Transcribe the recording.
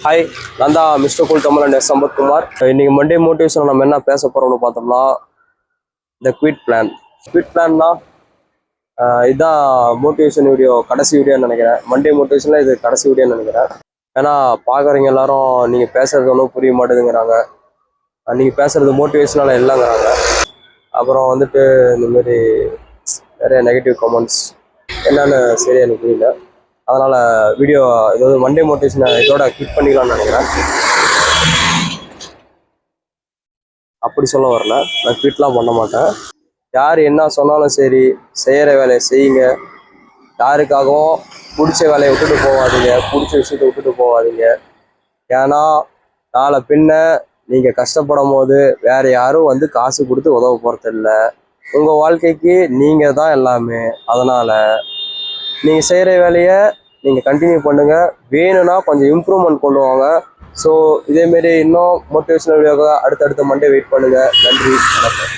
Hi, நான் தான் mister cool Tamil and Sampath Kumar. இன்னைக்கு மண்டே மோட்டிவேஷன் நம்ம என்ன பேச போறோம்னு பார்த்தோம்னா, இந்த குவிட் பிளான்னா இதுதான் மோட்டிவேஷன் வீடியோ, கடைசி வீடியோன்னு நினைக்கிறேன். மண்டே மோட்டிவேஷன்ல இது கடைசி வீடியோன்னு நினைக்கிறேன். ஏன்னா பார்க்குறவங்க எல்லாரும் நீங்கள் பேசுறது ஒன்றும் புரிய மாட்டேதுங்கிறாங்க, நீங்கள் பேசுறது மோட்டிவேஷனால இல்லைங்கிறாங்க. அப்புறம் வந்துட்டு இந்தமாரி நிறைய நெகட்டிவ் கமெண்ட்ஸ் என்னன்னு சரியா எனக்கு புரியல. அதனால் வீடியோ ஏதாவது மண்டே மோட்டிவேஷனை இதோட கிளிக் பண்ணிக்கலாம்னு நினைக்கிறேன். அப்படி சொல்ல வரல, நான் ட்வீட்லாம் பண்ண மாட்டேன். யார் என்ன சொன்னாலும் சரி, செய்கிற வேலையை செய்யுங்க. யாருக்காகவும் பிடிச்ச வேலையை விட்டுட்டு போகாதீங்க, பிடிச்ச விஷயத்தை விட்டுட்டு போகாதீங்க. ஏன்னா நாளை பின்ன நீங்கள் கஷ்டப்படும் போது வேறு யாரும் வந்து காசு கொடுத்து உதவ போகிறது இல்லை. உங்கள் வாழ்க்கைக்கு நீங்கள் தான் எல்லாமே. அதனால் நீங்கள் செய்கிற வேலையை நீங்கள் கண்டினியூ பண்ணுங்கள். வேணும்னா கொஞ்சம் இம்ப்ரூவ்மெண்ட் கொண்டு வாங்க. ஸோ இதேமாரி இன்னும் மோட்டிவேஷனல் வீடியோவாக அடுத்தடுத்த மண்டே வெயிட் பண்ணுங்கள். நன்றி, வணக்கம்.